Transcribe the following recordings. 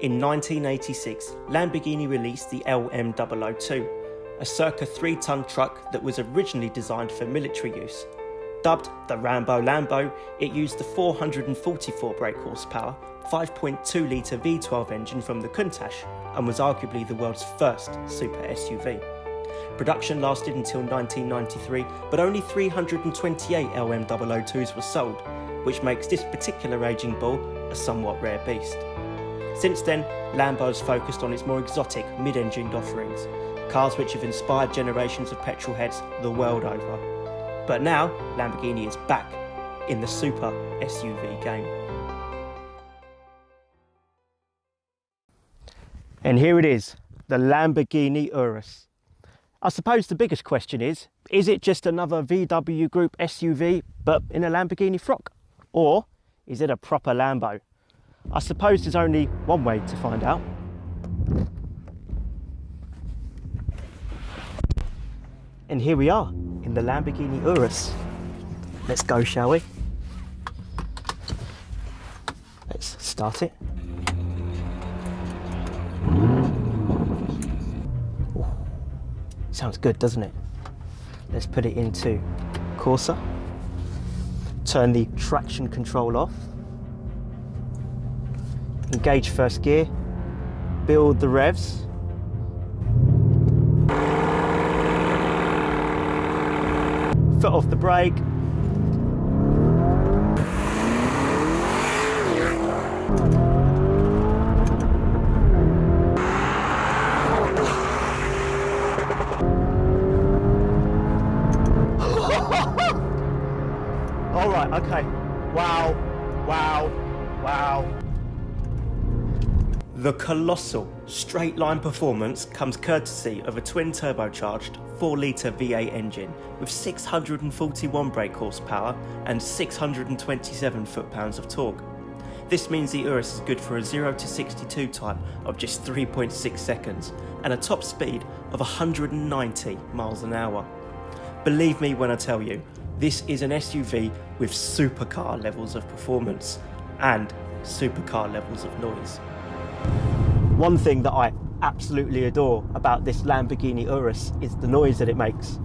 In 1986, Lamborghini released the LM002, a circa 3-ton truck that was originally designed for military use. Dubbed the Rambo Lambo, it used the 444 brake horsepower, 5.2-litre V12 engine from the Countach and was arguably the world's first super SUV. Production lasted until 1993, but only 328 LM002s were sold, which makes this particular raging bull a somewhat rare beast. Since then, Lambo's focused on its more exotic mid-engined offerings, cars which have inspired generations of petrol heads the world over. But now, Lamborghini is back in the super SUV game. And here it is, the Lamborghini Urus. I suppose the biggest question is it just another VW Group SUV, but in a Lamborghini frock? Or is it a proper Lambo? I suppose there's only one way to find out. And here we are, in the Lamborghini Urus. Let's go, shall we? Let's start it. Ooh, sounds good, doesn't it? Let's put it into Corsa. Turn the traction control off. Engage first gear. Build the revs. Foot off the brake. All right, okay. Wow, wow, wow. The colossal straight-line performance comes courtesy of a twin-turbocharged 4-litre V8 engine with 641 brake horsepower and 627 foot-pounds of torque. This means the Urus is good for a 0 to 62 time of just 3.6 seconds and a top speed of 190 miles an hour. Believe me when I tell you, this is an SUV with supercar levels of performance and supercar levels of noise. One thing that I absolutely adore about this Lamborghini Urus is the noise that it makes.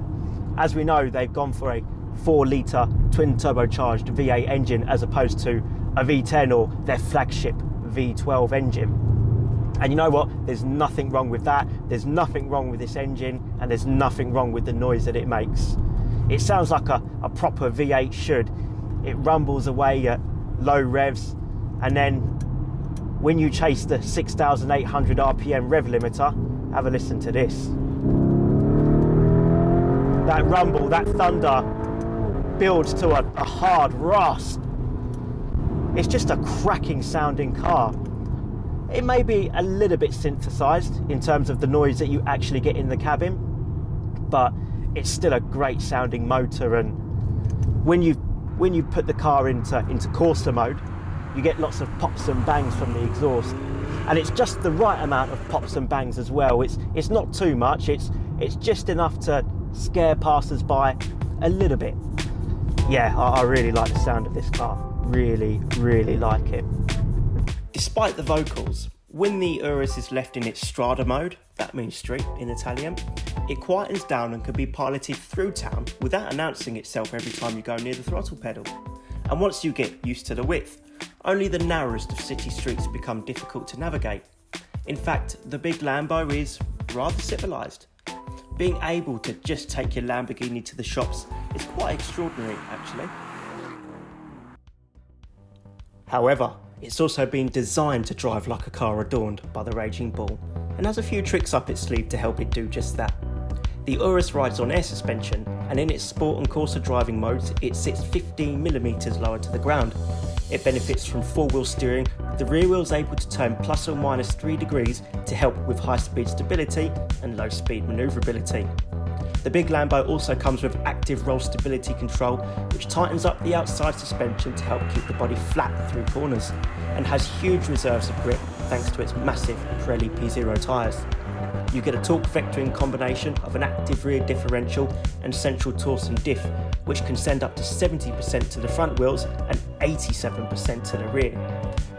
As we know, they've gone for a 4-litre twin turbocharged V8 engine as opposed to a V10 or their flagship V12 engine. And you know what? There's nothing wrong with that. There's nothing wrong with this engine, and there's nothing wrong with the noise that it makes. It sounds like a proper V8 should. It rumbles away at low revs, and then when you chase the 6,800 RPM rev limiter, have a listen to this. That rumble, that thunder builds to a hard rasp. It's just a cracking sounding car. It may be a little bit synthesized in terms of the noise that you actually get in the cabin, but it's still a great sounding motor, and when you put the car into Corsa mode, you get lots of pops and bangs from the exhaust, and it's just the right amount of pops and bangs as well. It's not too much. It's just enough to scare passers-by a little bit. Yeah, I really like the sound of this car. Really, really like it. Despite the vocals, when the Urus is left in its strada mode, that means street in Italian, it quietens down and can be piloted through town without announcing itself every time you go near the throttle pedal. And once you get used to the width, only the narrowest of city streets become difficult to navigate. In fact, the big Lambo is rather civilised. Being able to just take your Lamborghini to the shops is quite extraordinary, actually. However, it's also been designed to drive like a car adorned by the raging bull, and has a few tricks up its sleeve to help it do just that. The Urus rides on air suspension, and in its sport and Corsa driving modes, it sits 15mm lower to the ground. It benefits from 4-wheel steering, with the rear wheels able to turn plus or minus 3 degrees to help with high-speed stability and low-speed manoeuvrability. The big Lambo also comes with active roll stability control, which tightens up the outside suspension to help keep the body flat through corners, and has huge reserves of grip thanks to its massive Pirelli P0 tyres. You get a torque vectoring combination of an active rear differential and central torsion diff, which can send up to 70% to the front wheels and 87% to the rear.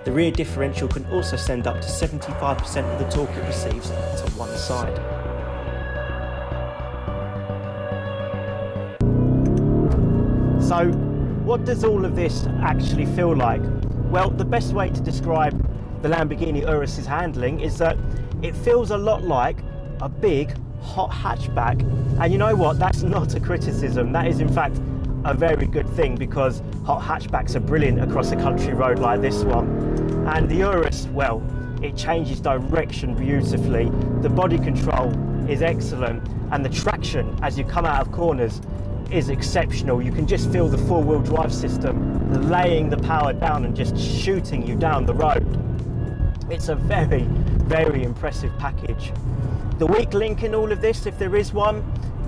The rear differential can also send up to 75% of the torque it receives to one side. So, what does all of this actually feel like? Well, the best way to describe the Lamborghini Urus's handling is that it feels a lot like a big, hot hatchback. And you know what? That's not a criticism. That is, in fact, a very good thing, because hot hatchbacks are brilliant across a country road like this one. And the Urus, well, it changes direction beautifully. The body control is excellent, and the traction as you come out of corners is exceptional. You can just feel the four-wheel drive system laying the power down and just shooting you down the road. It's a very, very impressive package. The weak link in all of this, if there is one,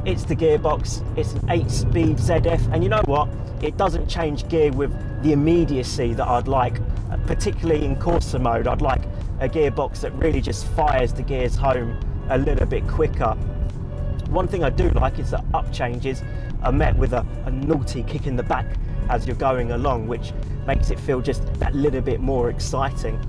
it's the gearbox. It's an 8-speed ZF, and you know what? It doesn't change gear with the immediacy that I'd like, particularly in Corsa mode. I'd like a gearbox that really just fires the gears home a little bit quicker. One thing I do like is that up changes are met with a naughty kick in the back as you're going along, which makes it feel just that little bit more exciting.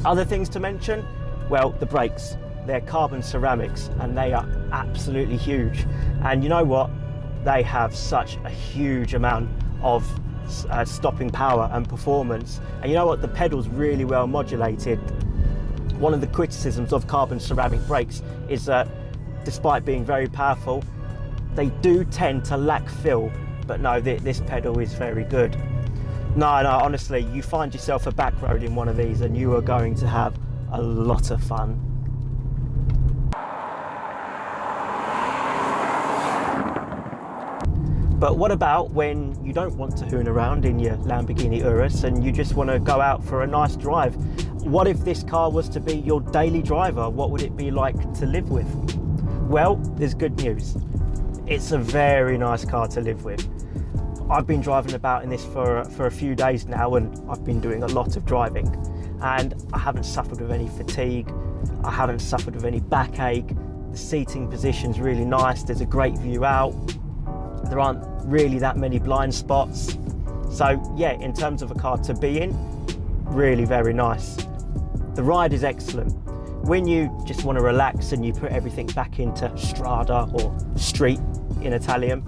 Other things to mention, well, the brakes. They're carbon ceramics and they are absolutely huge. And you know what? They have such a huge amount of stopping power and performance. And you know what? The pedal's really well modulated. One of the criticisms of carbon ceramic brakes is that despite being very powerful, they do tend to lack feel. But no, this pedal is very good. No, honestly, you find yourself a back road in one of these and you are going to have a lot of fun. But what about when you don't want to hoon around in your Lamborghini Urus and you just want to go out for a nice drive? What if this car was to be your daily driver? What would it be like to live with? Well, there's good news. It's a very nice car to live with. I've been driving about in this for a few days now, and I've been doing a lot of driving, and I haven't suffered with any fatigue. I haven't suffered with any backache. The seating position's really nice. There's a great view out. There aren't really that many blind spots. So yeah, in terms of a car to be in, really very nice. The ride is excellent. When you just want to relax and you put everything back into strada or street in Italian,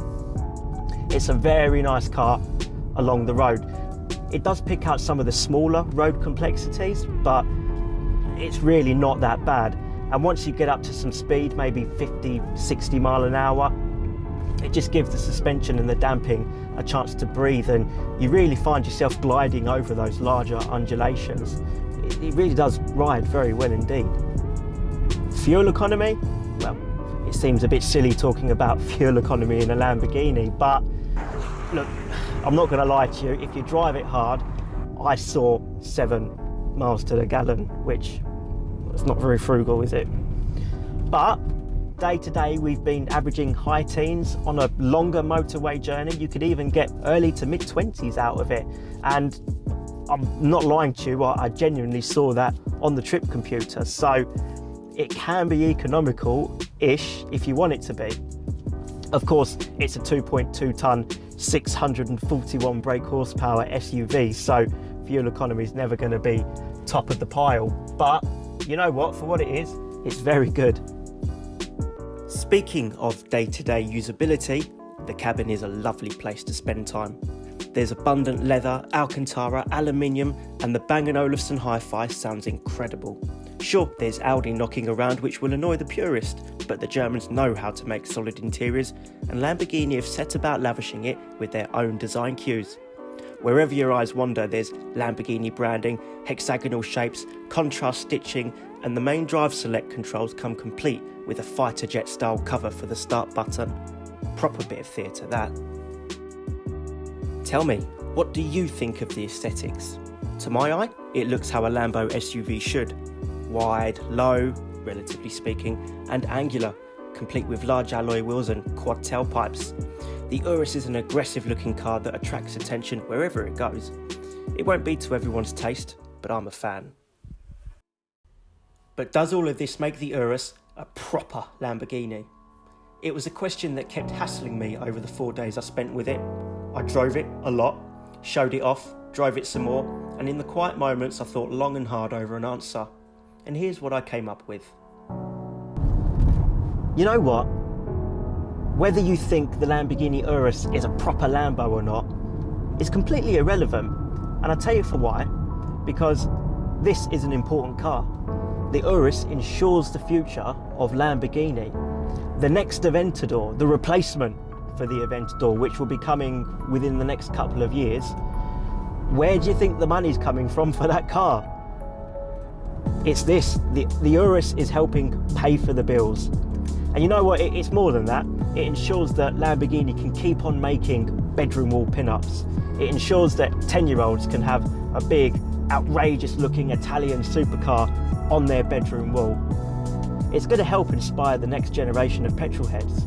it's a very nice car along the road. It does pick out some of the smaller road complexities, but it's really not that bad. And once you get up to some speed, maybe 50, 60 mile an hour, it just gives the suspension and the damping a chance to breathe, and you really find yourself gliding over those larger undulations. It really does ride very well indeed. Fuel economy? Well, it seems a bit silly talking about fuel economy in a Lamborghini, but look, I'm not going to lie to you, if you drive it hard, I saw 7 miles to the gallon, which is not very frugal, is it? But day to day, we've been averaging high teens. On a longer motorway journey, you could even get early to mid 20s out of it. And I'm not lying to you, I genuinely saw that on the trip computer. So it can be economical-ish if you want it to be. Of course, it's a 2.2 tonne, 641 brake horsepower SUV, so fuel economy is never going to be top of the pile. But you know what, for what it is, it's very good. Speaking of day-to-day usability, the cabin is a lovely place to spend time. There's abundant leather, Alcantara, aluminium, and the Bang & Olufsen hi-fi sounds incredible. Sure, there's Audi knocking around which will annoy the purist, but the Germans know how to make solid interiors, and Lamborghini have set about lavishing it with their own design cues. Wherever your eyes wander, there's Lamborghini branding, hexagonal shapes, contrast stitching, and the main drive select controls come complete with a fighter jet style cover for the start button. Proper bit of theatre that. Tell me, what do you think of the aesthetics? To my eye, it looks how a Lambo SUV should. Wide, low, relatively speaking, and angular, complete with large alloy wheels and quad tailpipes. The Urus is an aggressive looking car that attracts attention wherever it goes. It won't be to everyone's taste, but I'm a fan. But does all of this make the Urus a proper Lamborghini? It was a question that kept hassling me over the 4 days I spent with it. I drove it a lot, showed it off, drove it some more, and in the quiet moments I thought long and hard over an answer. And here's what I came up with. You know what? Whether you think the Lamborghini Urus is a proper Lambo or not is completely irrelevant. And I'll tell you for why. Because this is an important car. The Urus ensures the future of Lamborghini. The next Aventador, the replacement for the Aventador, which will be coming within the next couple of years, where do you think the money's coming from for that car? It's this. The Urus is helping pay for the bills. And you know what? It's more than that. It ensures that Lamborghini can keep on making bedroom wall pin-ups. It ensures that 10-year-olds can have a big, outrageous looking Italian supercar on their bedroom wall. It's going to help inspire the next generation of petrol heads.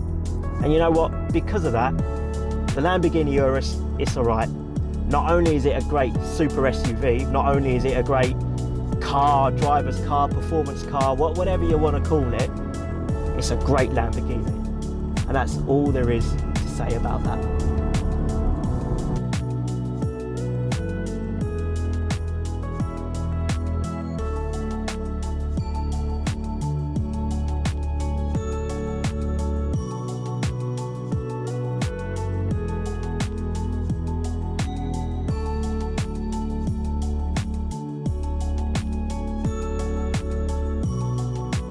And you know what? Because of that, the Lamborghini Urus, it's alright. Not only is it a great super SUV, not only is it a great car, driver's car, performance car, whatever you want to call it, it's a great Lamborghini. And that's all there is to say about that.